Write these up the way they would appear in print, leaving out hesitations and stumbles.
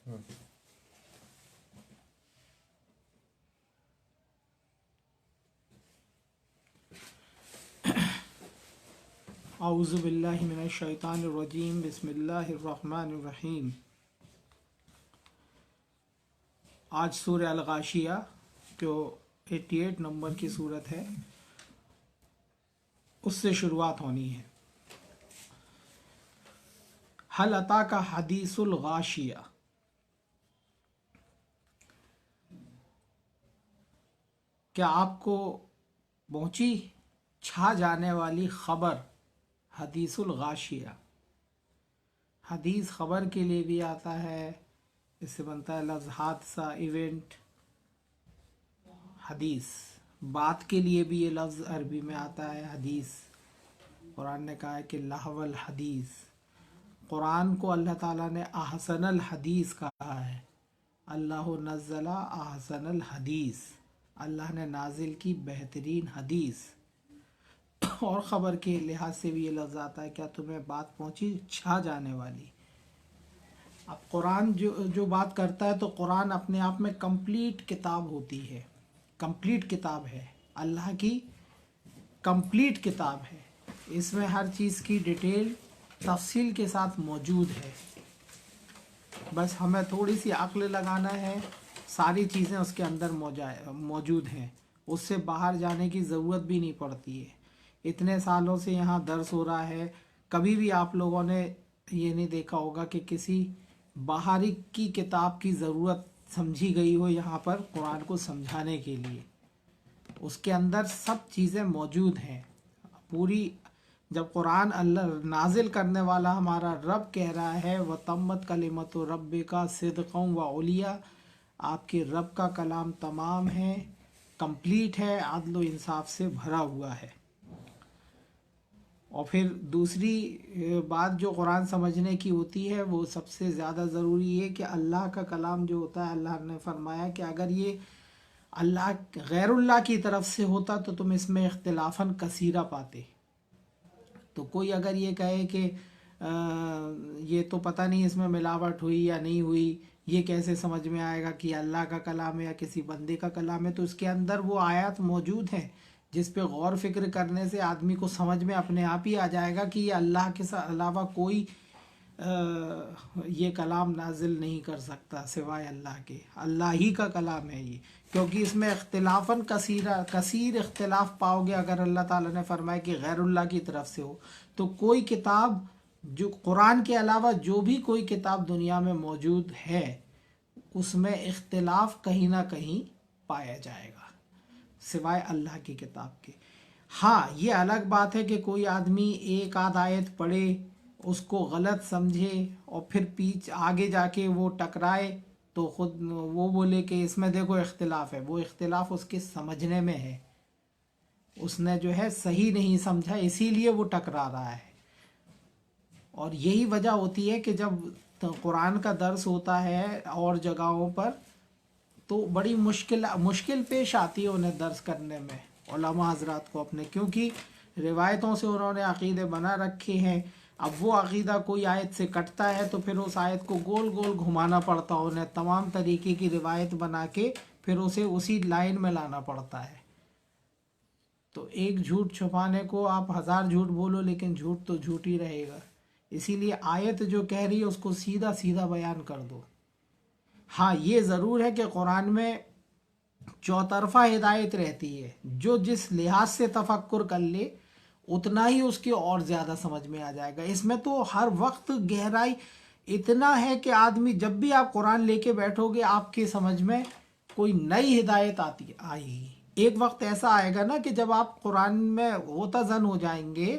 اعوذ باللہ من الشیطان الرجیم، بسم اللہ الرحمن الرحیم۔ آج سورہ الغاشیہ جو 88 نمبر کی صورت ہے اس سے شروعات ہونی ہے۔ حل اتاک حدیث الغاشیہ، کیا آپ کو پہنچی چھا جانے والی خبر؟ حدیث الغاشیہ، حدیث خبر کے لیے بھی آتا ہے، اس سے بنتا ہے لفظ حادثہ، ایونٹ۔ حدیث بات کے لیے بھی یہ لفظ عربی میں آتا ہے حدیث۔ قرآن نے کہا ہے کہ لہو الحدیث، قرآن کو اللہ تعالیٰ نے احسن الحدیث کہا ہے۔ اللہ نزل احسن الحدیث، اللہ نے نازل کی بہترین حدیث۔ اور خبر کے لحاظ سے بھی یہ لفظ آتا ہے، کیا تمہیں بات پہنچی چھا جانے والی۔ اب قرآن جو بات کرتا ہے تو قرآن اپنے آپ میں کمپلیٹ کتاب ہوتی ہے، کمپلیٹ کتاب ہے، اللہ کی کمپلیٹ کتاب ہے۔ اس میں ہر چیز کی ڈیٹیل تفصیل کے ساتھ موجود ہے، بس ہمیں تھوڑی سی عقل لگانا ہے، ساری چیزیں اس کے اندر موجود ہیں، اس سے باہر جانے کی ضرورت بھی نہیں پڑتی ہے۔ اتنے سالوں سے یہاں درس ہو رہا ہے، کبھی بھی آپ لوگوں نے یہ نہیں دیکھا ہوگا کہ کسی باہری کی کتاب کی ضرورت سمجھی گئی ہو یہاں پر قرآن کو سمجھانے کے لیے۔ اس کے اندر سب چیزیں موجود ہیں پوری۔ جب قرآن اللہ نازل کرنے والا ہمارا رب کہہ رہا ہے وَتَمَّتْ كَلِمَةُ رَبِّكَ صِدْقًا وَعُلْيًا، آپ کے رب کا کلام تمام ہے، کمپلیٹ ہے، عدل و انصاف سے بھرا ہوا ہے۔ اور پھر دوسری بات جو قرآن سمجھنے کی ہوتی ہے وہ سب سے زیادہ ضروری ہے کہ اللہ کا کلام جو ہوتا ہے، اللہ نے فرمایا کہ اگر یہ اللہ غیر اللہ کی طرف سے ہوتا تو تم اس میں اختلافاً کثیرہ پاتے۔ تو کوئی اگر یہ کہے کہ یہ تو پتہ نہیں اس میں ملاوٹ ہوئی یا نہیں ہوئی، یہ کیسے سمجھ میں آئے گا کہ اللہ کا کلام ہے یا کسی بندے کا کلام ہے، تو اس کے اندر وہ آیات موجود ہیں جس پہ غور فکر کرنے سے آدمی کو سمجھ میں اپنے آپ ہی آ جائے گا کہ یہ اللہ کے علاوہ کوئی یہ کلام نازل نہیں کر سکتا سوائے اللہ کے، اللہ ہی کا کلام ہے یہ، کیونکہ اس میں اختلافاً کثیر اختلاف پاؤ گے۔ اگر اللہ تعالیٰ نے فرمایا کہ غیر اللہ کی طرف سے ہو تو کوئی کتاب جو قرآن کے علاوہ جو بھی کوئی کتاب دنیا میں موجود ہے اس میں اختلاف کہیں نہ کہیں پایا جائے گا سوائے اللہ کی کتاب کے۔ ہاں یہ الگ بات ہے کہ کوئی آدمی ایک آدھ آیت پڑھے، اس کو غلط سمجھے اور پھر آگے جا کے وہ ٹکرائے تو خود وہ بولے کہ اس میں دیکھو اختلاف ہے۔ وہ اختلاف اس کے سمجھنے میں ہے، اس نے جو ہے صحیح نہیں سمجھا، اسی لیے وہ ٹکرا رہا ہے۔ اور یہی وجہ ہوتی ہے کہ جب قرآن کا درس ہوتا ہے اور جگہوں پر تو بڑی مشکل پیش آتی ہے انہیں درس کرنے میں علماء حضرات کو اپنے، کیونکہ روایتوں سے انہوں نے عقیدے بنا رکھے ہیں۔ اب وہ عقیدہ کوئی آیت سے کٹتا ہے تو پھر اس آیت کو گول گول گھمانا پڑتا ہے، انہیں تمام طریقے کی روایت بنا کے پھر اسے اسی لائن میں لانا پڑتا ہے۔ تو ایک جھوٹ چھپانے کو آپ 1000 جھوٹ بولو لیکن جھوٹ تو جھوٹ ہی رہے گا، اسی لیے آیت جو کہہ رہی ہے اس کو سیدھا سیدھا بیان کر دو۔ ہاں یہ ضرور ہے کہ قرآن میں چوطرفہ ہدایت رہتی ہے، جو جس لحاظ سے تفکر کر لے اتنا ہی اس کی اور زیادہ سمجھ میں آ جائے گا۔ اس میں تو ہر وقت گہرائی اتنا ہے کہ آدمی جب بھی آپ قرآن لے کے بیٹھو گے آپ کی سمجھ میں کوئی نئی ہدایت آئے گی۔ ایک وقت ایسا آئے گا نا کہ جب آپ قرآن میں غوطہ-زن ہو جائیں گے،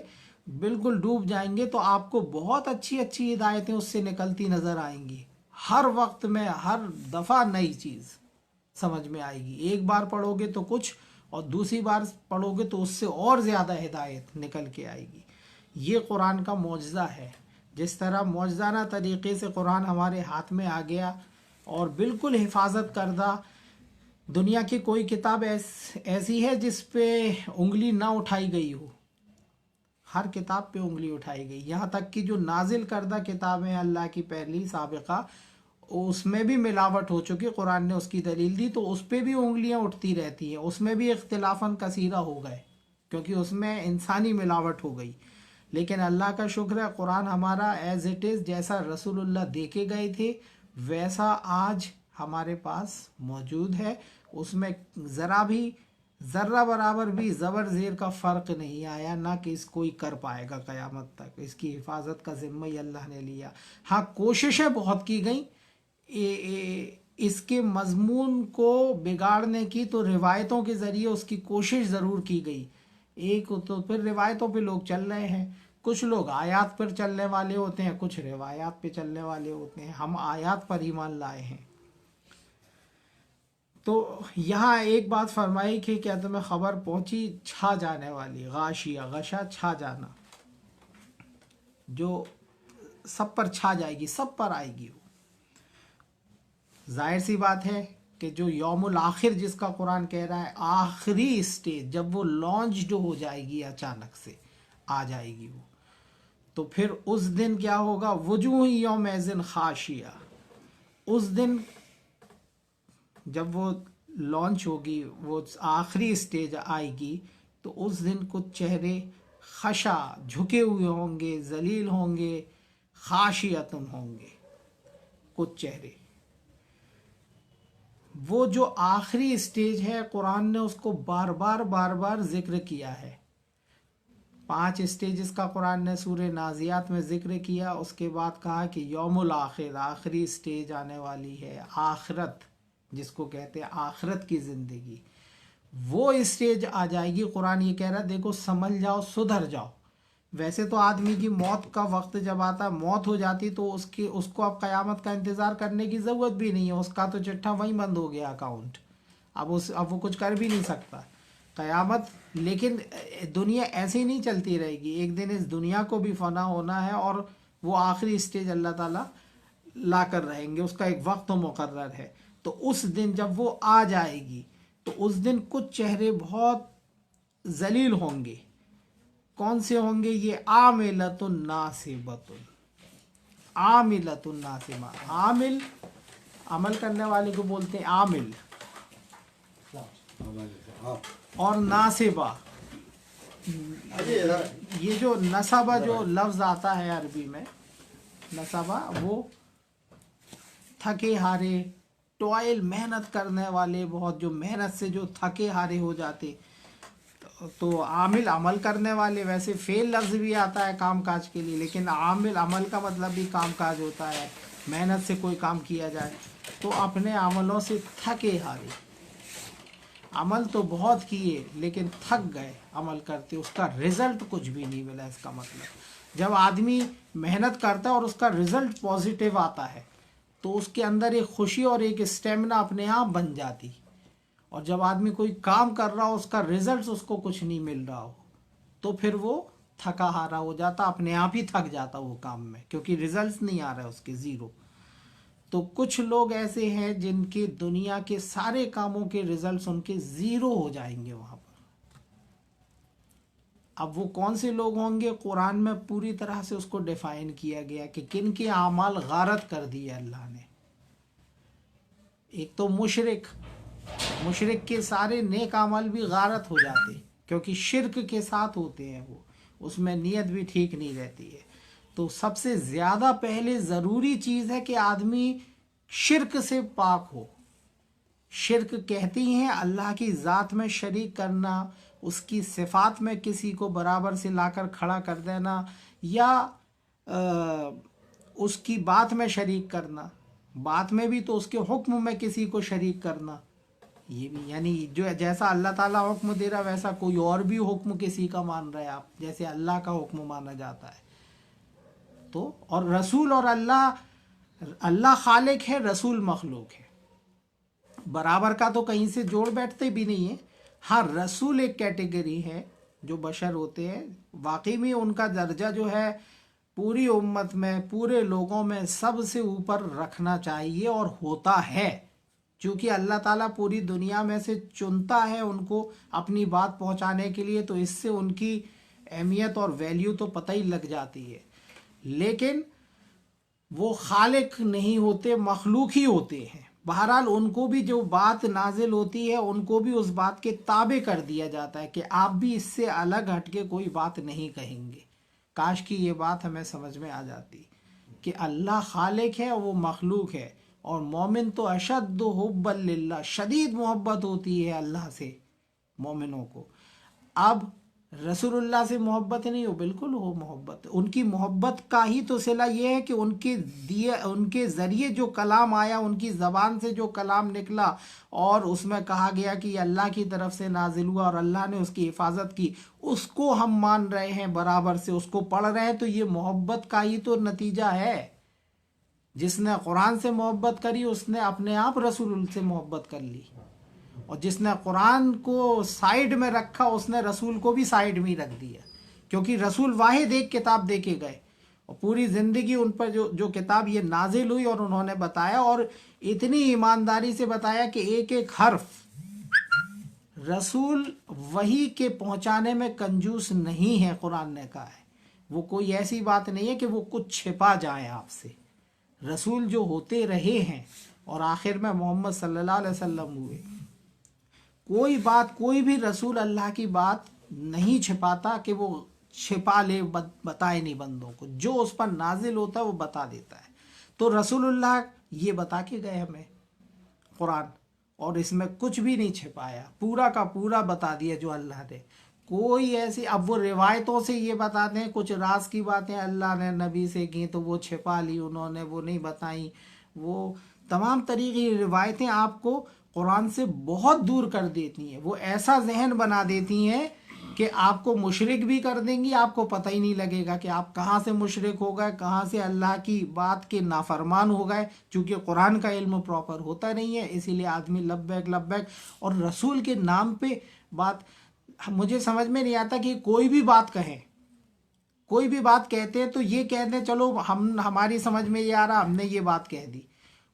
بالکل ڈوب جائیں گے، تو آپ کو بہت اچھی اچھی ہدایتیں اس سے نکلتی نظر آئیں گی۔ ہر وقت میں ہر دفعہ نئی چیز سمجھ میں آئے گی۔ ایک بار پڑھو گے تو کچھ اور دوسری بار پڑھو گے تو اس سے اور زیادہ ہدایت نکل کے آئے گی۔ یہ قرآن کا معجزہ ہے۔ جس طرح معجزانہ طریقے سے قرآن ہمارے ہاتھ میں آ گیا اور بالکل حفاظت کردہ، دنیا کی کوئی کتاب ایسی ہے جس پہ انگلی نہ اٹھائی گئی ہو؟ ہر کتاب پہ انگلی اٹھائی گئی، یہاں تک کہ جو نازل کردہ کتابیں اللہ کی پہلی سابقہ اس میں بھی ملاوٹ ہو چکی، قرآن نے اس کی دلیل دی، تو اس پہ بھی انگلیاں اٹھتی رہتی ہیں، اس میں بھی اختلافاً کثیرہ ہو گئے کیونکہ اس میں انسانی ملاوٹ ہو گئی۔ لیکن اللہ کا شکر ہے قرآن ہمارا ایز اٹ از، جیسا رسول اللہ دے کے گئے تھے ویسا آج ہمارے پاس موجود ہے، اس میں ذرا بھی ذرہ برابر بھی زبر زیر کا فرق نہیں آیا، نہ کہ اس کوئی کر پائے گا قیامت تک، اس کی حفاظت کا ذمہ ہی اللہ نے لیا۔ ہاں کوششیں بہت کی گئیں اس کے مضمون کو بگاڑنے کی، تو روایتوں کے ذریعے اس کی کوشش ضرور کی گئی، ایک تو پھر روایتوں پہ لوگ چل رہے ہیں، کچھ لوگ آیات پر چلنے والے ہوتے ہیں، کچھ روایات پہ چلنے والے ہوتے ہیں، ہم آیات پر ایمان لائے ہیں۔ تو یہاں ایک بات فرمائی کہ کیا تمہیں خبر پہنچی چھا جانے والی، غاشیہ، غشا چھا جانا، جو سب پر چھا جائے گی، سب پر آئے گی۔ وہ ظاہر سی بات ہے کہ جو یوم الآخر جس کا قرآن کہہ رہا ہے، آخری اسٹیج جب وہ لانچ جو ہو جائے گی، اچانک سے آ جائے گی وہ، تو پھر اس دن کیا ہوگا، وجوہ یومئذ خاشیہ، اس دن جب وہ لانچ ہوگی، وہ آخری اسٹیج آئے گی، تو اس دن کچھ چہرے خشع، جھکے ہوئے ہوں گے، ذلیل ہوں گے، خاشیتن ہوں گے کچھ چہرے۔ وہ جو آخری اسٹیج ہے قرآن نے اس کو بار بار ذکر کیا ہے، 5 اسٹیجز کا قرآن نے سورہ نازیات میں ذکر کیا، اس کے بعد کہا کہ یوم الآخر، آخری اسٹیج آنے والی ہے، آخرت جس کو کہتے ہیں آخرت کی زندگی، وہ اسٹیج آ جائے گی۔ قرآن یہ کہہ رہا ہے دیکھو سمجھ جاؤ، سدھر جاؤ۔ ویسے تو آدمی کی موت کا وقت جب آتا، موت ہو جاتی، تو اس کو اب قیامت کا انتظار کرنے کی ضرورت بھی نہیں ہے، اس کا تو چٹھا وہیں بند ہو گیا اکاؤنٹ، اب وہ کچھ کر بھی نہیں سکتا قیامت۔ لیکن دنیا ایسی نہیں چلتی رہے گی، ایک دن اس دنیا کو بھی فنا ہونا ہے، اور وہ آخری اسٹیج اللہ تعالیٰ لا کر رہیں گے، اس کا ایک وقت مقرر ہے۔ تو اس دن جب وہ آ جائے گی، تو اس دن کچھ چہرے بہت ذلیل ہوں گے۔ کون سے ہوں گے یہ؟ عاملۃ ناصبۃ، عاملۃ ناصبہ، عامل عمل کرنے والے کو بولتے ہیں عامل، اور ناصبہ، یہ جو نصبہ جو لفظ آتا ہے عربی میں، نصبہ وہ تھکے ہارے، ٹوائل، محنت کرنے والے، بہت جو محنت سے جو تھکے ہارے ہو جاتے، تو عامل عمل کرنے والے، ویسے فعل لفظ بھی آتا ہے کام کاج کے لیے، لیکن عامل عمل کا مطلب بھی کام کاج ہوتا ہے، محنت سے کوئی کام کیا جائے، تو اپنے عملوں سے تھکے ہارے، عمل تو بہت کیے لیکن تھک گئے عمل کرتے، اس کا رزلٹ کچھ بھی نہیں ملا۔ اس کا مطلب جب آدمی محنت کرتا ہے اور اس کا رزلٹ پازیٹیو آتا ہے، تو اس کے اندر ایک خوشی اور ایک اسٹیمنا اپنے آپ بن جاتی، اور جب آدمی کوئی کام کر رہا ہو، اس کا رزلٹ اس کو کچھ نہیں مل رہا ہو، تو پھر وہ تھکا ہارا ہو جاتا، اپنے آپ ہی تھک جاتا وہ کام میں، کیونکہ رزلٹس نہیں آ رہا ہے اس کے، زیرو۔ تو کچھ لوگ ایسے ہیں جن کے دنیا کے سارے کاموں کے رزلٹس ان کے زیرو ہو جائیں گے وہاں پر۔ اب وہ کون سے لوگ ہوں گے؟ قرآن میں پوری طرح سے اس کو ڈیفائن کیا گیا کہ کن کے اعمال غارت کر دیے اللہ نے۔ ایک تو مشرک کے سارے نیک اعمال بھی غارت ہو جاتے، کیونکہ شرک کے ساتھ ہوتے ہیں، وہ اس میں نیت بھی ٹھیک نہیں رہتی ہے۔ تو سب سے زیادہ پہلے ضروری چیز ہے کہ آدمی شرک سے پاک ہو۔ شرک کہتی ہیں اللہ کی ذات میں شریک کرنا، اس کی صفات میں کسی کو برابر سے لا کر کھڑا کر دینا، یا اس کی بات میں شریک کرنا، بات میں بھی تو اس کے حکم میں کسی کو شریک کرنا، یہ بھی یعنی جو جیسا اللہ تعالیٰ حکم دے رہا ویسا کوئی اور بھی حکم کسی کا مان رہے آپ، جیسے اللہ کا حکم مانا جاتا ہے۔ تو اور رسول، اور اللہ خالق ہے، رسول مخلوق ہے، برابر کا تو کہیں سے جوڑ بیٹھتے بھی نہیں ہیں۔ ہاں رسول ایک کیٹیگری ہے، جو بشر ہوتے ہیں، واقعی میں ان کا درجہ جو ہے پوری امت میں، پورے لوگوں میں سب سے اوپر رکھنا چاہیے، اور ہوتا ہے، چونکہ اللہ تعالیٰ پوری دنیا میں سے چنتا ہے ان کو اپنی بات پہنچانے کے لیے، تو اس سے ان کی اہمیت اور ویلیو تو پتہ ہی لگ جاتی ہے۔ لیکن وہ خالق نہیں ہوتے، مخلوق ہی ہوتے ہیں۔ بہرحال ان کو بھی جو بات نازل ہوتی ہے ان کو بھی اس بات کے تابع کر دیا جاتا ہے کہ آپ بھی اس سے الگ ہٹ کے کوئی بات نہیں کہیں گے۔ کاش کی یہ بات ہمیں سمجھ میں آ جاتی کہ اللہ خالق ہے، وہ مخلوق ہے، اور مومن تو اشد حب للہ، شدید محبت ہوتی ہے اللہ سے مومنوں کو۔ اب رسول اللہ سے محبت نہیں ہو، بالکل ہو محبت، ان کی محبت کا ہی تو صلہ یہ ہے کہ ان کے ذریعے جو کلام آیا، ان کی زبان سے جو کلام نکلا اور اس میں کہا گیا کہ یہ اللہ کی طرف سے نازل ہوا اور اللہ نے اس کی حفاظت کی، اس کو ہم مان رہے ہیں برابر سے، اس کو پڑھ رہے ہیں، تو یہ محبت کا ہی تو نتیجہ ہے۔ جس نے قرآن سے محبت کری اس نے اپنے آپ رسول سے محبت کر لی، اور جس نے قرآن کو سائیڈ میں رکھا اس نے رسول کو بھی سائیڈ میں ہی رکھ دیا، کیونکہ رسول واحد ایک کتاب دے کے گئے اور پوری زندگی ان پر جو کتاب یہ نازل ہوئی اور انہوں نے بتایا، اور اتنی ایمانداری سے بتایا کہ ایک ایک حرف رسول وحی کے پہنچانے میں کنجوس نہیں ہے۔ قرآن نے کہا ہے وہ کوئی ایسی بات نہیں ہے کہ وہ کچھ چھپا جائے آپ سے۔ رسول جو ہوتے رہے ہیں اور آخر میں محمد صلی اللہ علیہ وسلم ہوئے، کوئی بات، کوئی بھی رسول اللہ کی بات نہیں چھپاتا کہ وہ چھپا لے، بتائے نہیں بندوں کو، جو اس پر نازل ہوتا ہے وہ بتا دیتا ہے۔ تو رسول اللہ یہ بتا کے گئے ہمیں قرآن، اور اس میں کچھ بھی نہیں چھپایا، پورا کا پورا بتا دیا جو اللہ نے۔ کوئی ایسی، اب وہ روایتوں سے یہ بتاتے ہیں کچھ راز کی باتیں اللہ نے نبی سے کی تو وہ چھپا لی انہوں نے، وہ نہیں بتائیں، وہ تمام طریقے روایتیں آپ کو قرآن سے بہت دور کر دیتی ہیں، وہ ایسا ذہن بنا دیتی ہیں کہ آپ کو مشرک بھی کر دیں گی، آپ کو پتہ ہی نہیں لگے گا کہ آپ کہاں سے مشرک ہو گئے، کہاں سے اللہ کی بات کے نافرمان ہو گئے، چونکہ قرآن کا علم پراپر ہوتا نہیں ہے، اسی لیے آدمی لبیک لبیک اور رسول کے نام پہ بات۔ مجھے سمجھ میں نہیں آتا کہ کوئی بھی بات کہیں، کوئی بھی بات کہتے ہیں تو یہ کہتے ہیں چلو ہماری سمجھ میں یہ آ رہا، ہم نے یہ بات کہہ دی،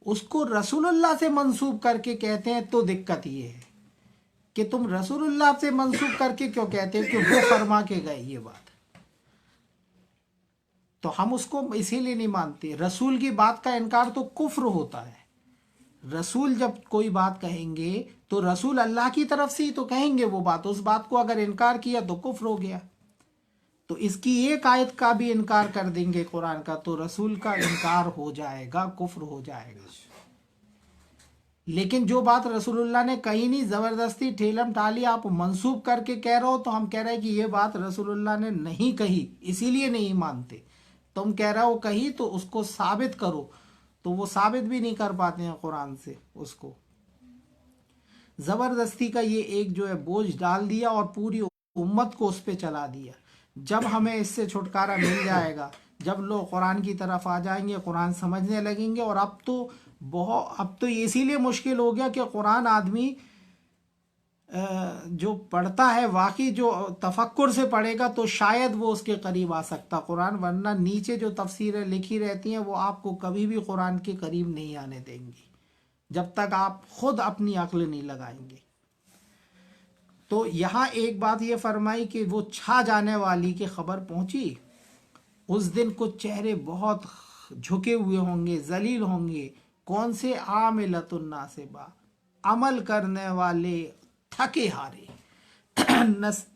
اس کو رسول اللہ سے منسوب کر کے کہتے ہیں تو دقت یہ ہے کہ تم رسول اللہ سے منسوب کر کے کیوں کہتے ہیں کہ وہ فرما کے گئے یہ بات، تو ہم اس کو اسی لیے نہیں مانتے۔ رسول کی بات کا انکار تو کفر ہوتا ہے۔ رسول جب کوئی بات کہیں گے تو رسول اللہ کی طرف سے ہی تو کہیں گے وہ بات، اس بات کو اگر انکار کیا تو کفر ہو گیا۔ تو اس کی ایک آیت کا بھی انکار کر دیں گے قرآن کا تو رسول کا انکار ہو جائے گا، کفر ہو جائے گا۔ لیکن جو بات رسول اللہ نے کہی نہیں، زبردستی ٹھیلم ٹالی آپ منسوب کر کے کہہ رہے ہو، تو ہم کہہ رہے ہیں کہ یہ بات رسول اللہ نے نہیں کہی، اسی لیے نہیں مانتے۔ تم کہہ رہے ہو کہی تو اس کو ثابت کرو، تو وہ ثابت بھی نہیں کر پاتے ہیں قرآن سے اس کو۔ زبردستی کا یہ ایک جو ہے بوجھ ڈال دیا اور پوری امت کو اس پہ چلا دیا۔ جب ہمیں اس سے چھٹکارا مل جائے گا، جب لوگ قرآن کی طرف آ جائیں گے، قرآن سمجھنے لگیں گے، اور اب تو اسی لیے مشکل ہو گیا کہ قرآن آدمی جو پڑھتا ہے واقعی جو تفکر سے پڑھے گا تو شاید وہ اس کے قریب آ سکتا قرآن، ورنہ نیچے جو تفسیریں لکھی رہتی ہیں وہ آپ کو کبھی بھی قرآن کے قریب نہیں آنے دیں گی جب تک آپ خود اپنی عقل نہیں لگائیں گے۔ تو یہاں ایک بات یہ فرمائی کہ وہ چھا جانے والی کی خبر پہنچی، اس دن کچھ چہرے بہت جھکے ہوئے ہوں گے، ذلیل ہوں گے، کون سے؟ عاملۃ الناصبہ، عمل کرنے والے تھکے ہارے۔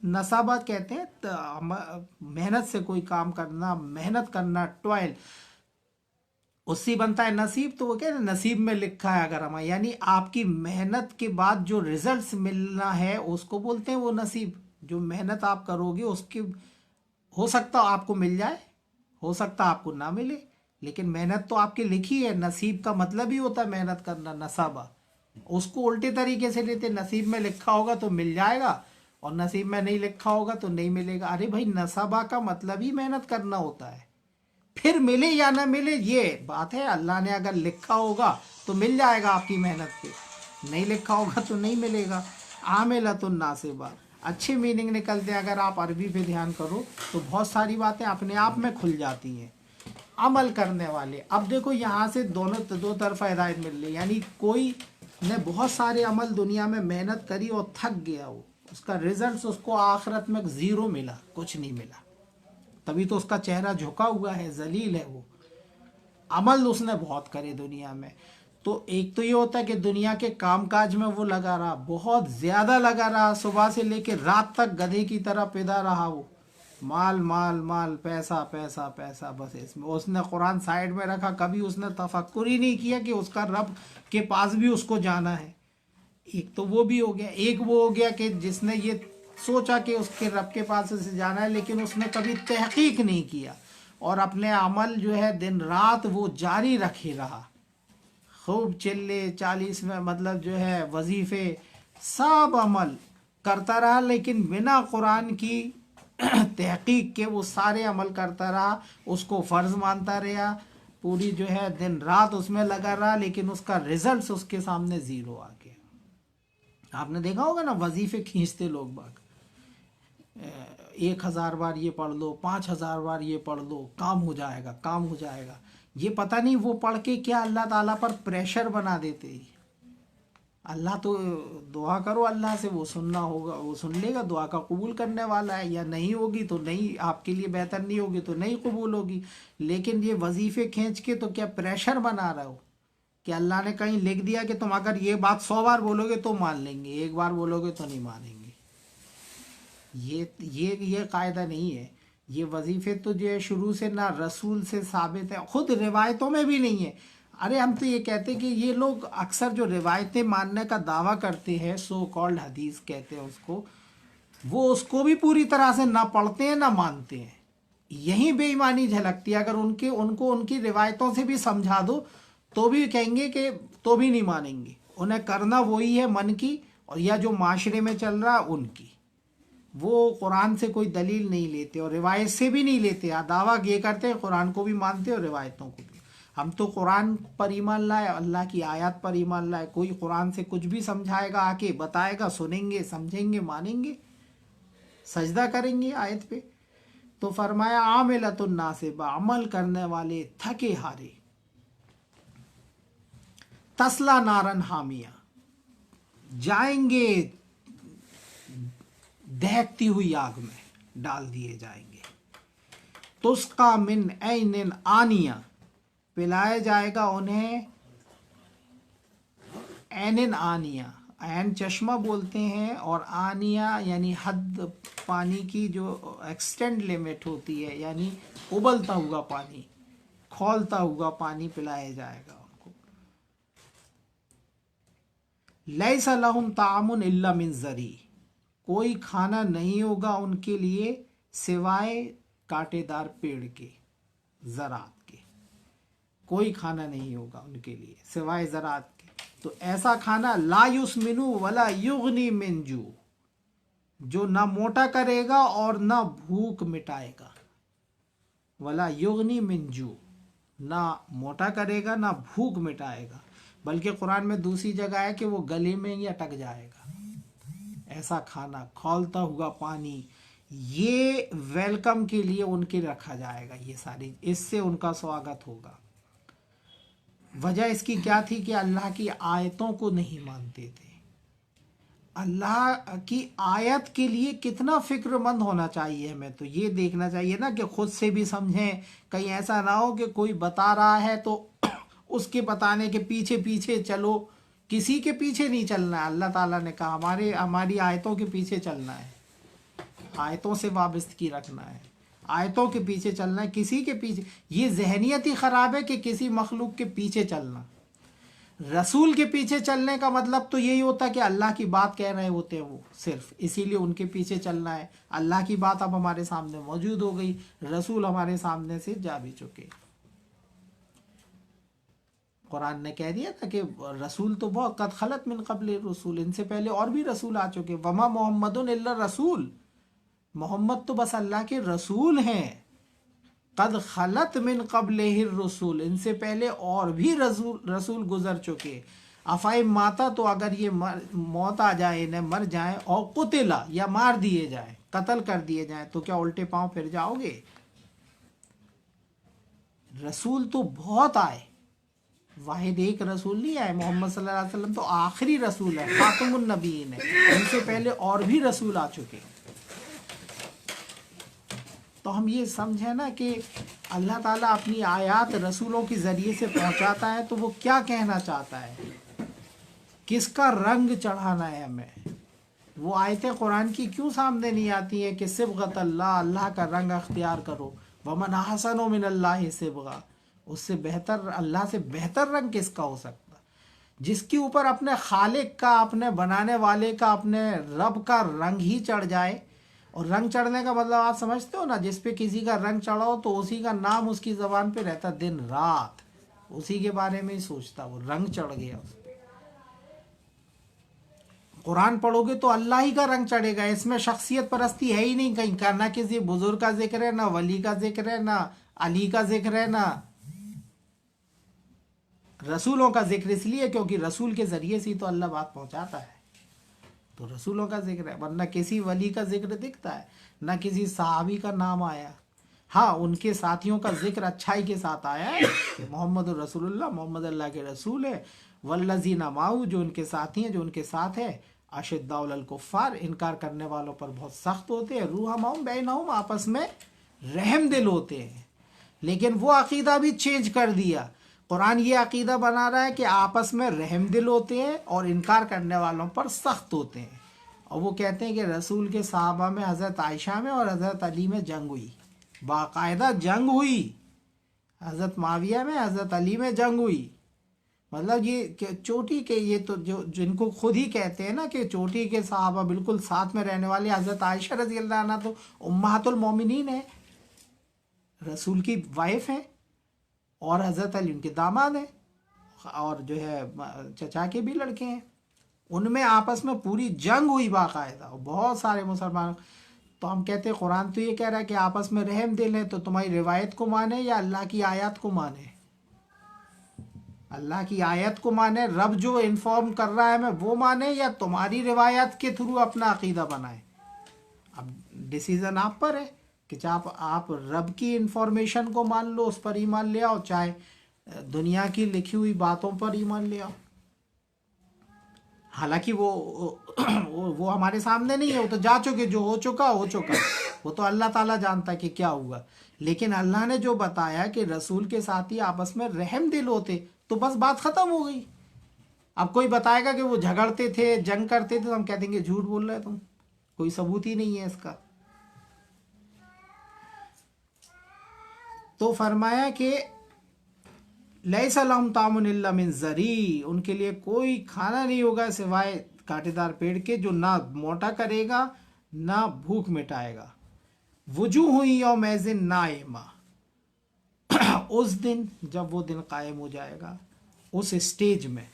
نصابہ کہتے ہیں محنت سے کوئی کام کرنا، محنت کرنا، ٹوائل، اس سے بنتا ہے نصیب، تو وہ کہتے ہیں نصیب میں لکھا ہے اگر ہمیں، یعنی آپ کی محنت کے بعد جو ریزلٹس ملنا ہے اس کو بولتے ہیں وہ نصیب۔ جو محنت آپ کرو گے اس کی ہو سکتا آپ کو مل جائے، ہو سکتا آپ کو نہ ملے، لیکن محنت تو آپ کی لکھی ہے۔ نصیب کا مطلب ہی ہوتا ہے محنت کرنا، نصابہ۔ اس کو الٹے طریقے سے لیتے، نصیب میں لکھا ہوگا تو مل جائے گا اور نصیب میں نہیں لکھا ہوگا تو نہیں ملے گا۔ ارے بھائی نصابہ کا مطلب ہی محنت کرنا ہوتا ہے، پھر ملے یا نہ ملے یہ بات ہے۔ اللہ نے اگر لکھا ہوگا تو مل جائے گا آپ کی محنت پہ، نہیں لکھا ہوگا تو نہیں ملے گا۔ عاملۃ الناصبہ اچھے میننگ نکلتے ہیں، اگر آپ عربی پہ دھیان کرو تو بہت ساری باتیں اپنے آپ میں کھل جاتی ہیں۔ عمل کرنے والے، اب دیکھو یہاں سے دو طرفہ ہدایت مل رہی، یعنی کوئی نے بہت سارے عمل دنیا میں محنت کری اور تھک گیا، وہ اس کا ریزلٹس اس کو آخرت میں زیرو ملا، کچھ نہیں ملا، تبھی تو اس کا چہرہ جھکا ہوا ہے، ذلیل ہے وہ۔ عمل اس نے بہت کرے دنیا میں. تو ایک تو یہ ہوتا ہے کہ دنیا کے کام کاج میں وہ لگا رہا، بہت زیادہ لگا رہا، صبح سے لے کے رات تک گدھے کی طرح پیدا رہا، وہ مال مال مال، پیسہ پیسہ پیسہ، بس اس میں اس نے قرآن سائڈ میں رکھا، کبھی اس نے تفکر ہی نہیں کیا کہ اس کا رب کے پاس بھی اس کو جانا ہے. ایک تو وہ بھی ہو گیا. ایک وہ ہو گیا کہ جس نے یہ سوچا کہ اس کے رب کے پاس اسے جانا ہے، لیکن اس نے کبھی تحقیق نہیں کیا اور اپنے عمل جو ہے دن رات وہ جاری رکھے رہا، خوب چلے 40 میں مطلب جو ہے وظیفے سب عمل کرتا رہا، لیکن بنا قرآن کی تحقیق کے وہ سارے عمل کرتا رہا، اس کو فرض مانتا رہا، پوری جو ہے دن رات اس میں لگا رہا، لیکن اس کا رزلٹس اس کے سامنے زیرو آ گیا. آپ نے دیکھا ہوگا نا وظیفے کھینچتے لوگ باگ، 1000 بار یہ پڑھ لو، 5000 بار یہ پڑھ لو، کام ہو جائے گا، کام ہو جائے گا. یہ پتہ نہیں وہ پڑھ کے کیا اللہ تعالیٰ پر پریشر بنا دیتے. اللہ تو دعا کرو اللہ سے، وہ سننا ہوگا، وہ سن لے گا، دعا کا قبول کرنے والا ہے. یا نہیں ہوگی تو نہیں، آپ کے لیے بہتر نہیں ہوگی تو نہیں قبول ہوگی. لیکن یہ وظیفے کھینچ کے تو کیا پریشر بنا رہے ہو کہ اللہ نے کہیں لکھ دیا کہ تم اگر یہ بات 100 بار بولو گے تو مان لیں گے، 1 بار بولو گے تو نہیں مانیں گے. یہ قاعدہ نہیں ہے. یہ وظیفے تو جو ہے شروع سے نہ رسول سے ثابت ہے، خود روایتوں میں بھی نہیں ہے. ارے ہم تو یہ کہتے کہ یہ لوگ اکثر جو روایتیں ماننے کا دعویٰ کرتے ہیں، سو کالڈ حدیث کہتے ہیں اس کو، وہ اس کو بھی پوری طرح سے نہ پڑھتے ہیں نہ مانتے ہیں. یہیں بے ایمانی جھلکتی ہے. اگر ان کو ان کی روایتوں سے بھی سمجھا دو تو بھی کہیں گے کہ تو بھی نہیں مانیں گے. انہیں کرنا وہی ہے من کی، اور یا جو معاشرے میں چل رہا ان کی. وہ قرآن سے کوئی دلیل نہیں لیتے اور روایت سے بھی نہیں لیتے. دعویٰ یہ کرتے ہیں قرآن کو بھی مانتے اور روایتوں کو بھی. ہم تو قرآن پر ایمان لائے، اللہ کی آیات پر ایمان لائے. کوئی قرآن سے کچھ بھی سمجھائے گا، آ کے بتائے گا، سنیں گے، سمجھیں گے، مانیں گے، سجدہ کریں گے آیت پہ. تو فرمایا عاملۃ الناصبہ، عمل کرنے والے تھکے ہارے، تسلا نارن حامیہ، جائیں گے دہکتی ہوئی آگ میں ڈال دیے جائیں گے. تسقا من عین آنیہ، پلایا جائے گا انہیں عین آنیہ. عین چشمہ بولتے ہیں، اور آنیہ یعنی حد پانی کی جو ایکسٹینڈ لمٹ ہوتی ہے، یعنی ابلتا ہوا پانی، کھولتا ہوا پانی پلایا جائے گا ان کو. لیس لہم طعام الا من ضریع، کوئی کھانا نہیں ہوگا ان کے لیے سوائے کانٹے دار پیڑ کے، زراعت کے. کوئی کھانا نہیں ہوگا ان کے لیے سوائے زراعت کے. تو ایسا کھانا لا یسمن ولا یغنی من جوع، جو نہ موٹا کرے گا اور نہ بھوک مٹائے گا. ولا یغنی من جوع، نہ موٹا کرے گا نہ بھوک مٹائے گا. بلکہ قرآن میں دوسری جگہ ہے کہ وہ گلے میں ہی اٹک جائے گا. ایسا کھانا، کھولتا ہوا پانی، یہ ویلکم کے لیے ان کے رکھا جائے گا. یہ ساری اس سے ان کا سواگت ہوگا. وجہ اس کی کیا تھی کہ اللہ کی آیتوں کو نہیں مانتے تھے. اللہ کی آیت کے لیے کتنا فکر مند ہونا چاہیے ہمیں. تو یہ دیکھنا چاہیے نا کہ خود سے بھی سمجھیں. کہیں ایسا نہ ہو کہ کوئی بتا رہا ہے تو اس کے بتانے کے پیچھے پیچھے چلو. کسی کے پیچھے نہیں چلنا ہے. اللہ تعالیٰ نے کہا ہماری آیتوں کے پیچھے چلنا ہے، آیتوں سے وابستگی رکھنا ہے، آیتوں کے پیچھے چلنا ہے، کسی کے پیچھے. یہ ذہنیت ہی خراب ہے کہ کسی مخلوق کے پیچھے چلنا. رسول کے پیچھے چلنے کا مطلب تو یہی ہوتا ہے کہ اللہ کی بات کہہ رہے ہوتے ہیں وہ صرف، اسی لیے ان کے پیچھے چلنا ہے. اللہ کی بات اب ہمارے سامنے موجود ہو گئی، رسول ہمارے سامنے سے جا بھی چکے. قرآن نے کہہ دیا تھا کہ رسول تو بہت، قد خلت من قبل رسول، ان سے پہلے اور بھی رسول آ چکے. وما محمد الا رسول، محمد تو بس اللہ کے رسول ہیں. قد خلت من قبل الرسول، ان سے پہلے اور بھی رسول گزر چکے. افائم ماتا، تو اگر یہ موت آ جائے، انہیں مر جائیں، اور قتلا یا مار دیے جائیں، قتل کر دیے جائیں، تو کیا الٹے پاؤں پھر جاؤ گے؟ رسول تو بہت آئے، واحد ایک رسول نہیں آئے. محمد صلی اللہ علیہ وسلم تو آخری رسول ہے، خاتم النبیین ہے. ان سے پہلے اور بھی رسول آ چکے. تو ہم یہ سمجھیں نا کہ اللہ تعالیٰ اپنی آیات رسولوں کے ذریعے سے پہنچاتا ہے تو وہ کیا کہنا چاہتا ہے، کس کا رنگ چڑھانا ہے ہمیں. وہ آیتیں قرآن کی کیوں سامنے نہیں آتی ہیں کہ صبغت اللہ، اللہ کا رنگ اختیار کرو. ومن احسن من اللہ صبغہ، اس سے بہتر، اللہ سے بہتر رنگ کس کا ہو سکتا، جس کے اوپر اپنے خالق کا، اپنے بنانے والے کا، اپنے رب کا رنگ ہی چڑھ جائے. اور رنگ چڑھنے کا مطلب آپ سمجھتے ہو نا، جس پہ کسی کا رنگ چڑھاؤ تو اسی کا نام اس کی زبان پہ رہتا دن رات، اسی کے بارے میں ہی سوچتا، وہ رنگ چڑھ گیا اس پہ. قرآن پڑھو گے تو اللہ ہی کا رنگ چڑھے گا. اس میں شخصیت پرستی ہے ہی نہیں کہیں کا، نہ کسی بزرگ کا ذکر ہے، نہ ولی کا ذکر ہے، نہ علی کا ذکر ہے، نہ رسولوں کا ذکر. اس لیے کیونکہ رسول کے ذریعے سے ہی تو اللہ بات پہنچاتا ہے، تو رسولوں کا ذکر ہے. ورنہ کسی ولی کا ذکر دکھتا ہے، نہ کسی صحابی کا نام آیا. ہاں ان کے ساتھیوں کا ذکر اچھائی کے ساتھ آیا ہے کہ محمد الرسول اللہ، محمد اللہ کے رسول ہے. والذین معہ، جو ان کے ساتھی ہیں، جو ان کے ساتھ ہے. اشداء علی الکفار، انکار کرنے والوں پر بہت سخت ہوتے ہیں. رحماء بینہم، آپس میں رحم دل ہوتے ہیں. لیکن وہ عقیدہ بھی چینج کر دیا. قرآن یہ عقیدہ بنا رہا ہے کہ آپس میں رحم دل ہوتے ہیں اور انکار کرنے والوں پر سخت ہوتے ہیں. اور وہ کہتے ہیں کہ رسول کے صحابہ میں حضرت عائشہ میں اور حضرت علی میں جنگ ہوئی، باقاعدہ جنگ ہوئی. حضرت معاویہ میں، حضرت علی میں جنگ ہوئی. مطلب یہ کہ چوٹی کے، یہ تو جو جن کو خود ہی کہتے ہیں نا کہ چوٹی کے صحابہ بالکل ساتھ میں رہنے والے، حضرت عائشہ رضی اللہ عنہ تو امہات المومنین ہیں، رسول کی وائف ہیں، اور حضرت علی ان کے داماد ہیں، اور جو ہے چچا کے بھی لڑکے ہیں. ان میں آپس میں پوری جنگ ہوئی باقاعدہ، اور بہت سارے مسلمان. تو ہم کہتے ہیں قرآن تو یہ کہہ رہا ہے کہ آپس میں رحم دل ہے، تو تمہاری روایت کو مانے یا اللہ کی آیات کو مانے؟ اللہ کی آیت کو مانے، رب جو انفارم کر رہا ہے ہمیں وہ مانے، یا تمہاری روایات کے تھرو اپنا عقیدہ بنائے. اب ڈیسیزن آپ پر ہے کہ چاہے آپ رب کی انفارمیشن کو مان لو، اس پر ایمان لے آؤ، چاہے دنیا کی لکھی ہوئی باتوں پر ایمان لے آؤ. حالانکہ وہ ہمارے سامنے نہیں ہے، وہ تو جا چکے، جو ہو چکا ہو چکا، وہ تو اللہ تعالیٰ جانتا ہے کہ کیا ہوا. لیکن اللہ نے جو بتایا کہ رسول کے ساتھی آپس میں رحم دل ہوتے، تو بس بات ختم ہو گئی. اب کوئی بتائے گا کہ وہ جھگڑتے تھے، جنگ کرتے تھے، تو ہم کہہ دیں گے جھوٹ بول رہے تم، کوئی ثبوت ہی نہیں ہے اس کا. تو فرمایا کہ لیس لہم طعام الا من ضریع، ان کے لیے کوئی کھانا نہیں ہوگا سوائے کانٹے دار پیڑ کے، جو نہ موٹا کرے گا نہ بھوک مٹائے گا. وجوہ یومئذ ناعمہ، اس دن جب وہ دن قائم ہو جائے گا، اس اسٹیج میں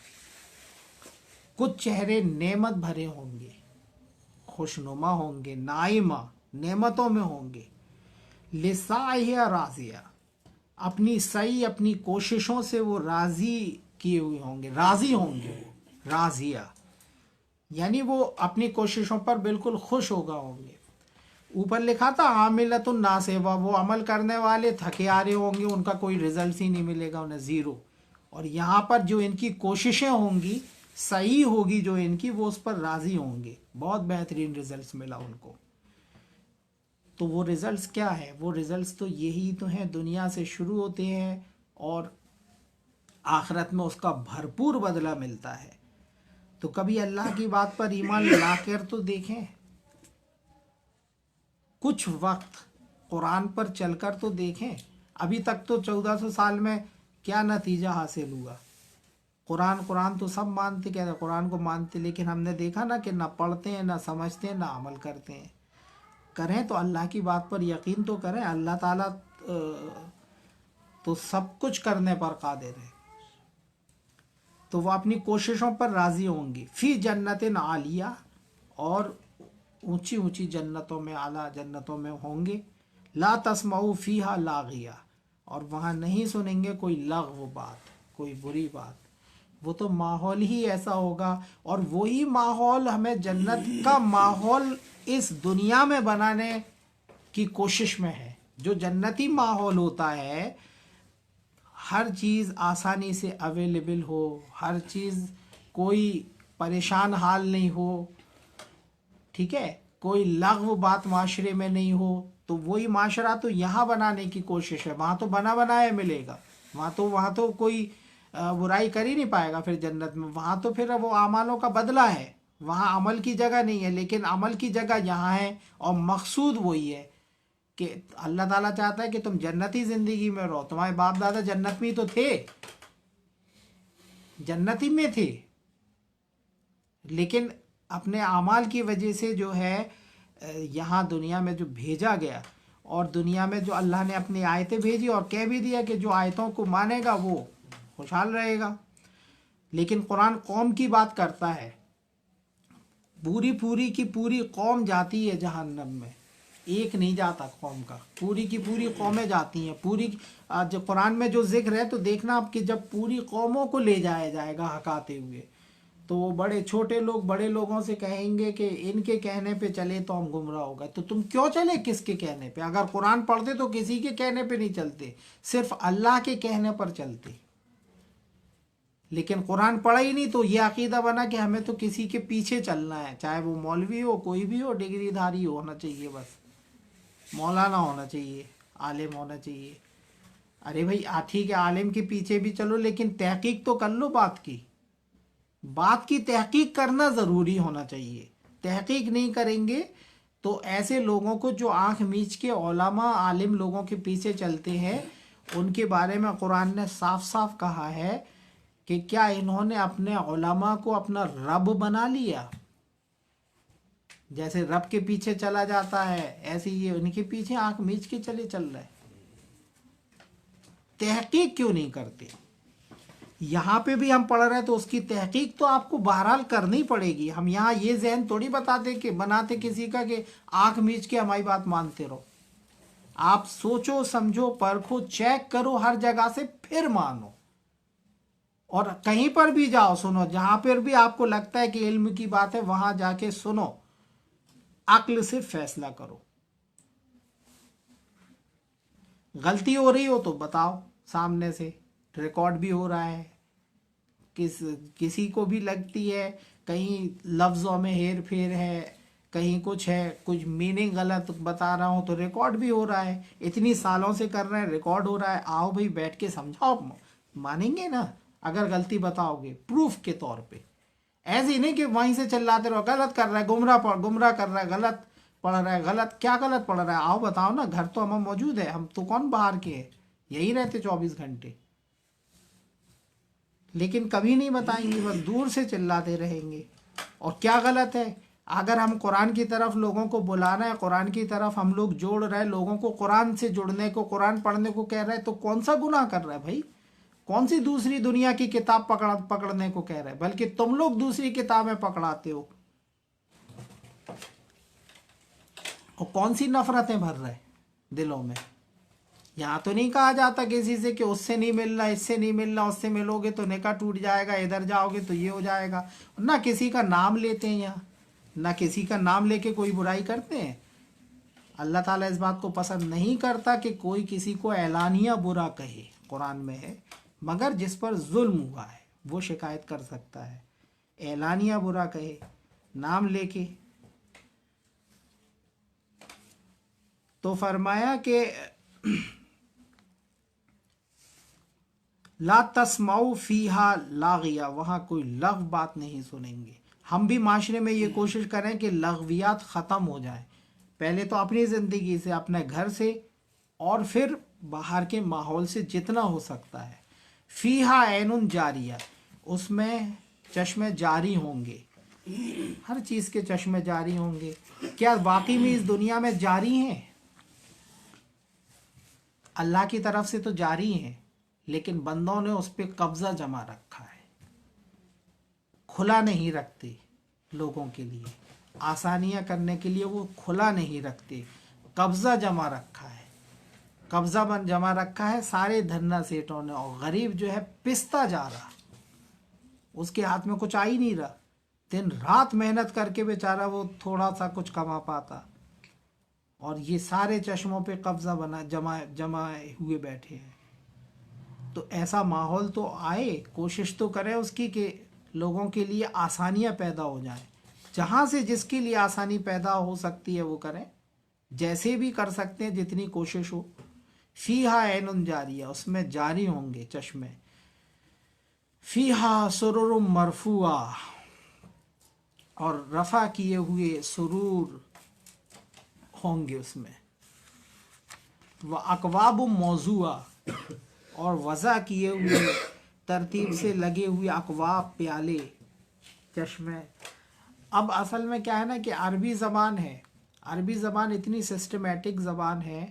کچھ چہرے نعمت بھرے ہوں گے، خوشنما ہوں گے، نائمہ، نعمتوں میں ہوں گے. لسعیہ راضیہ، اپنی سعی، اپنی کوششوں سے وہ راضی کیے ہوئے ہوں گے، راضی ہوں گے. وہ راضیہ یعنی وہ اپنی کوششوں پر بالکل خوش ہوگا ہوں گے. اوپر لکھا تھا عاملۃ ناصبہ، وہ عمل کرنے والے تھکے آرے ہوں گے، ان کا کوئی رزلٹ ہی نہیں ملے گا انہیں، زیرو. اور یہاں پر جو ان کی کوششیں ہوں گی، صحیح ہوگی جو ان کی، وہ اس پر راضی ہوں گے، بہت بہترین رزلٹس ملا ان کو. تو وہ رزلٹس کیا ہے؟ وہ رزلٹس تو یہی تو ہیں، دنیا سے شروع ہوتے ہیں اور آخرت میں اس کا بھرپور بدلہ ملتا ہے. تو کبھی اللہ کی بات پر ایمان لا کر تو دیکھیں، کچھ وقت قرآن پر چل کر تو دیکھیں. ابھی تک تو 1400 سال میں کیا نتیجہ حاصل ہوا؟ قرآن تو سب مانتے، کہتے ہیں قرآن کو مانتے، لیکن ہم نے دیکھا نا کہ نہ پڑھتے ہیں، نہ سمجھتے ہیں، نہ عمل کرتے ہیں. کریں تو اللہ کی بات پر یقین تو کریں. اللہ تعالیٰ تو سب کچھ کرنے پر قادر ہے. تو وہ اپنی کوششوں پر راضی ہوں گی. فی جنت عالیہ، اور اونچی اونچی جنتوں میں، اعلیٰ جنتوں میں ہوں گے. لا تسمعوا فیہا لاغیہ، اور وہاں نہیں سنیں گے کوئی لغو بات، کوئی بری بات. وہ تو ماحول ہی ایسا ہوگا. اور وہی ماحول ہمیں جنت کا ماحول اس دنیا میں بنانے کی کوشش میں ہے. جو جنتی ماحول ہوتا ہے، ہر چیز آسانی سے اویلیبل ہو، ہر چیز، کوئی پریشان حال نہیں ہو، ٹھیک ہے، کوئی لغو بات معاشرے میں نہیں ہو، تو وہی معاشرہ تو یہاں بنانے کی کوشش ہے، وہاں تو بنا بنایا ملے گا، وہاں تو کوئی برائی کر ہی نہیں پائے گا پھر جنت میں، وہاں تو پھر وہ اعمالوں کا بدلہ ہے، وہاں عمل کی جگہ نہیں ہے، لیکن عمل کی جگہ یہاں ہے، اور مقصود وہی ہے کہ اللہ تعالیٰ چاہتا ہے کہ تم جنتی زندگی میں رہو، تمہارے باپ دادا جنت میں ہی تو تھے، جنتی میں تھے، لیکن اپنے اعمال کی وجہ سے جو ہے یہاں دنیا میں جو بھیجا گیا، اور دنیا میں جو اللہ نے اپنی آیتیں بھیجی، اور کہہ بھی دیا کہ جو آیتوں کو مانے گا وہ خوشحال رہے گا، لیکن قرآن قوم کی بات کرتا ہے، پوری کی پوری قوم جاتی ہے جہنم میں، ایک نہیں جاتا قوم کا، پوری کی پوری قومیں جاتی ہیں، جو قرآن میں جو ذکر ہے تو دیکھنا آپ کہ جب پوری قوموں کو لے جایا جائے گا ہکاتے ہوئے، تو وہ بڑے چھوٹے لوگ بڑے لوگوں سے کہیں گے کہ ان کے کہنے پہ چلے تو ہم گمراہ ہو گئے، تو تم کیوں چلے کس کے کہنے پہ؟ اگر قرآن پڑھتے تو کسی کے کہنے پہ نہیں چلتے، صرف اللہ کے کہنے پر چلتے، لیکن قرآن پڑھا ہی نہیں تو یہ عقیدہ بنا کہ ہمیں تو کسی کے پیچھے چلنا ہے، چاہے وہ مولوی ہو، کوئی بھی ہو، ڈگری دھاری ہونا چاہیے، بس مولانا ہونا چاہیے، عالم ہونا چاہیے۔ ارے بھائی ٹھیک ہے عالم کے پیچھے بھی چلو، لیکن تحقیق تو کر لو، بات کی تحقیق کرنا ضروری ہونا چاہیے، تحقیق نہیں کریں گے تو ایسے لوگوں کو جو آنکھ میچ کے علماء عالم لوگوں کے پیچھے چلتے ہیں، ان کے بارے میں قرآن نے صاف صاف کہا ہے کہ کیا انہوں نے اپنے علماء کو اپنا رب بنا لیا؟ جیسے رب کے پیچھے چلا جاتا ہے ایسے یہ ان کے پیچھے آنکھ میچ کے چل رہا ہے۔ تحقیق کیوں نہیں کرتے؟ یہاں پہ بھی ہم پڑھ رہے ہیں تو اس کی تحقیق تو آپ کو بہرحال کرنی پڑے گی، ہم یہاں یہ ذہن تھوڑی بناتے کسی کا کہ آنکھ میچ کے ہماری بات مانتے رہو، آپ سوچو سمجھو پرکھو چیک کرو ہر جگہ سے پھر مانو، اور کہیں پر بھی جاؤ سنو، جہاں پر بھی آپ کو لگتا ہے کہ علم کی بات ہے وہاں جا کے سنو، عقل سے فیصلہ کرو، غلطی ہو رہی ہو تو بتاؤ سامنے سے، ریکارڈ بھی ہو رہا ہے، کسی کو بھی لگتی ہے کہیں لفظوں میں ہیر پھیر ہے، کہیں کچھ ہے، کچھ میننگ غلط بتا رہا ہوں تو ریکارڈ بھی ہو رہا ہے، اتنی سالوں سے کر رہے ہیں ریکارڈ ہو رہا ہے، آؤ بھائی بیٹھ کے سمجھاؤ، مانیں گے نا اگر غلطی بتاؤ گے پروف کے طور پہ، ایسے ہی نہیں کہ وہیں سے چلاتے رہو غلط کر رہا ہے، گمراہ کر رہا ہے، غلط پڑھ رہا ہے، کیا غلط پڑھ رہا ہے، آؤ بتاؤ نا، گھر تو ہم موجود ہے، ہم تو کون باہر کے ہیں، یہی رہتے 24 گھنٹے، لیکن کبھی نہیں بتائیں گے، بس دور سے چلاتے رہیں گے۔ اور کیا غلط ہے؟ اگر ہم قرآن کی طرف لوگوں کو بلانا ہے، قرآن کی طرف ہم لوگ جوڑ رہے ہیں لوگوں کو، قرآن سے جڑنے کو، قرآن پڑھنے کو کہہ رہے ہیں، تو کون سا گناہ کر رہا ہے بھائی؟ کون سی دوسری دنیا کی کتاب پکڑنے کو کہہ رہے ہیں؟ بلکہ تم لوگ دوسری کتابیں پکڑاتے ہو، اور کون سی نفرتیں بھر رہے دلوں میں؟ یہاں تو نہیں کہا جاتا کسی سے کہ اس سے نہیں ملنا، اس سے نہیں ملنا، اس سے ملو گے تو نکاح ٹوٹ جائے گا، ادھر جاؤ گے تو یہ ہو جائے گا، نہ کسی کا نام لیتے ہیں یہاں، نہ کسی کا نام لے کے کوئی برائی کرتے ہیں۔ اللہ تعالیٰ اس بات کو پسند نہیں کرتا کہ کوئی کسی کو اعلانیہ برا کہے، قرآن میں ہے، مگر جس پر ظلم ہوا ہے وہ شکایت کر سکتا ہے، اعلانیہ برا کہے نام لے کے۔ تو فرمایا کہ لا تسمعوا فیہا لاغیہ، وہاں کوئی لغو بات نہیں سنیں گے۔ ہم بھی معاشرے میں یہ کوشش کریں کہ لغویات ختم ہو جائیں، پہلے تو اپنی زندگی سے، اپنے گھر سے، اور پھر باہر کے ماحول سے جتنا ہو سکتا ہے۔ فیہا عین جاریہ، اس میں چشمے جاری ہوں گے، ہر چیز کے چشمے جاری ہوں گے۔ کیا واقعی میں اس دنیا میں جاری ہیں؟ اللہ کی طرف سے تو جاری ہیں، لیکن بندوں نے اس پہ قبضہ جما رکھا ہے، کھلا نہیں رکھتے لوگوں کے لیے، آسانیاں کرنے کے لیے وہ کھلا نہیں رکھتے، قبضہ جما رکھا ہے، جما رکھا ہے سارے دھنا سیٹوں نے، اور غریب جو ہے پستا جا رہا، اس کے ہاتھ میں کچھ آ ہی نہیں رہا، دن رات محنت کر کے بیچارہ وہ تھوڑا سا کچھ کما پاتا، اور یہ سارے چشموں پہ قبضہ جمع ہوئے بیٹھے ہیں۔ تو ایسا ماحول تو آئے، کوشش تو کریں اس کی کہ لوگوں کے لیے آسانیاں پیدا ہو جائیں، جہاں سے جس کے لیے آسانی پیدا ہو سکتی ہے وہ کریں، جیسے بھی کر سکتے ہیں جتنی کوشش ہو. فیہا عین جاریہ، اس میں جاری ہوں گے چشمے. فیہا سرر مرفوعہ، اور رفع کیے ہوئے سرور ہوں گے اس میں. وہ اکواب موضوعہ، اور وضع کیے ہوئے ترتیب سے لگے ہوئے اکواب، پیالے، چشمے. اب اصل میں کیا ہے نا کہ عربی زبان ہے، عربی زبان اتنی سسٹمیٹک زبان ہے،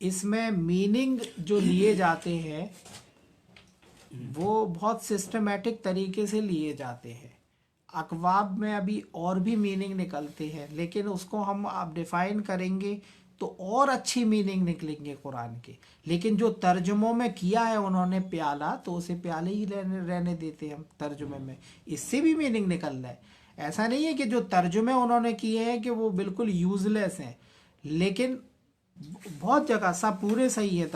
اس میں میننگ جو لیے جاتے ہیں وہ بہت سسٹمیٹک طریقے سے لیے جاتے ہیں. اکواب میں ابھی اور بھی میننگ نکلتے ہیں، لیکن اس کو ہم آپ ڈیفائن کریں گے تو اور اچھی میننگ نکلیں گے قرآن کے. لیکن جو ترجموں میں کیا ہے انہوں نے پیالہ، تو اسے پیالے ہی رہنے دیتے ہم ترجمے میں. اس سے بھی میننگ نکل رہا ہے. ایسا نہیں ہے کہ جو ترجمے انہوں نے کیے ہیں کہ وہ بالکل یوز لیس ہیں، لیکن بہت جگہ سب پورے صحیح ہے،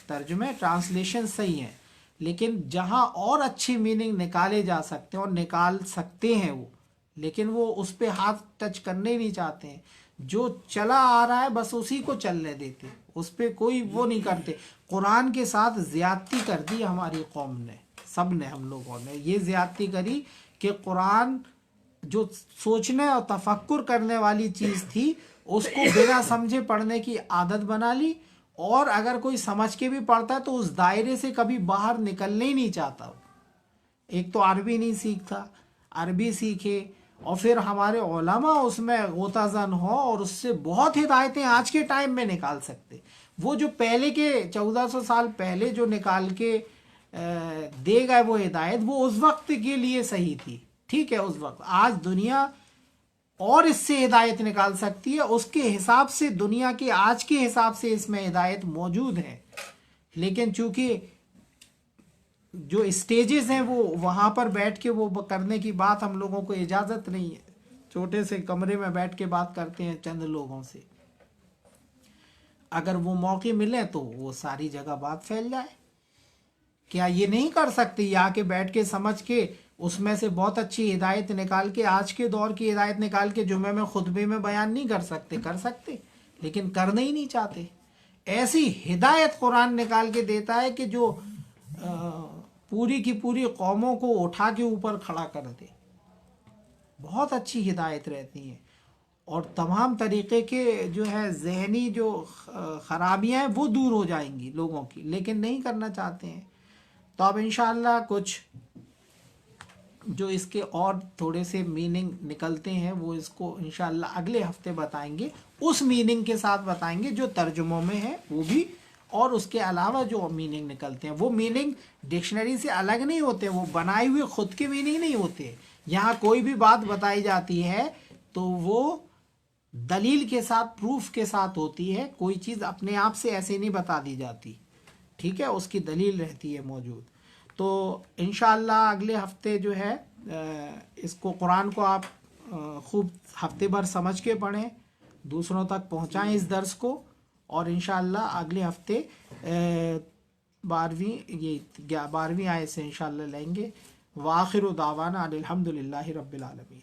ترجمے ٹرانسلیشن صحیح ہیں، لیکن جہاں اور اچھی میننگ نکالے جا سکتے ہیں اور نکال سکتے ہیں وہ، لیکن وہ اس پہ ہاتھ ٹچ کرنے نہیں چاہتے ہیں. جو چلا آ رہا ہے بس اسی کو چلنے دیتے، اس پہ کوئی وہ نہیں کرتے. قرآن کے ساتھ زیادتی کر دی ہماری قوم نے، سب نے، ہم لوگوں نے یہ زیادتی کری کہ قرآن جو سوچنے اور تفکر کرنے والی چیز تھی اس کو بنا سمجھے پڑھنے کی عادت بنا لی، اور اگر کوئی سمجھ کے بھی پڑھتا ہے تو اس دائرے سے کبھی باہر نکلنے ہی نہیں چاہتا. ایک تو عربی نہیں سیکھتا، عربی سیکھے اور پھر ہمارے علماء اس میں غوطہ زن ہو اور اس سے بہت ہدایتیں آج کے ٹائم میں نکال سکتے. وہ جو پہلے کے 1400 سال پہلے جو نکال کے دے گئے وہ ہدایت، وہ اس وقت کے لیے صحیح تھی، ٹھیک ہے اس وقت. آج دنیا اور اس سے ہدایت نکال سکتی ہے، اس کے حساب سے دنیا کے آج کے حساب سے اس میں ہدایت موجود ہے. لیکن چونکہ جو اسٹیجز ہیں وہ وہاں پر بیٹھ کے وہ کرنے کی بات ہم لوگوں کو اجازت نہیں ہے. چھوٹے سے کمرے میں بیٹھ کے بات کرتے ہیں چند لوگوں سے، اگر وہ موقع ملے تو وہ ساری جگہ بات پھیل جائے. کیا یہ نہیں کر سکتے یا کہ بیٹھ کے سمجھ کے اس میں سے بہت اچھی ہدایت نکال کے، آج کے دور کی ہدایت نکال کے جمعے میں خطبے میں بیان نہیں کر سکتے؟ کر سکتے، لیکن کرنا ہی نہیں چاہتے. ایسی ہدایت قرآن نکال کے دیتا ہے کہ جو پوری کی پوری قوموں کو اٹھا کے اوپر کھڑا کر دے. بہت اچھی ہدایت رہتی ہیں، اور تمام طریقے کے جو ہے ذہنی جو خرابیاں ہیں وہ دور ہو جائیں گی لوگوں کی، لیکن نہیں کرنا چاہتے ہیں. تو اب انشاءاللہ کچھ جو اس کے اور تھوڑے سے میننگ نکلتے ہیں وہ اس کو انشاءاللہ اگلے ہفتے بتائیں گے، اس میننگ کے ساتھ بتائیں گے جو ترجموں میں ہے وہ بھی، اور اس کے علاوہ جو میننگ نکلتے ہیں وہ میننگ ڈکشنری سے الگ نہیں ہوتے، وہ بنائے ہوئے خود کے میننگ نہیں ہوتے. یہاں کوئی بھی بات بتائی جاتی ہے تو وہ دلیل کے ساتھ، پروف کے ساتھ ہوتی ہے. کوئی چیز اپنے آپ سے ایسے نہیں بتا دی جاتی، ٹھیک ہے، اس کی دلیل رہتی ہے موجود. تو انشاءاللہ اگلے ہفتے جو ہے اس کو قرآن کو آپ خوب ہفتے بھر سمجھ کے پڑھیں، دوسروں تک پہنچائیں اس درس کو، اور انشاءاللہ اگلے ہفتے 12ویں آیت سے انشاءاللہ لیں گے. وآخر دعوانا الحمدللہ رب العالمین.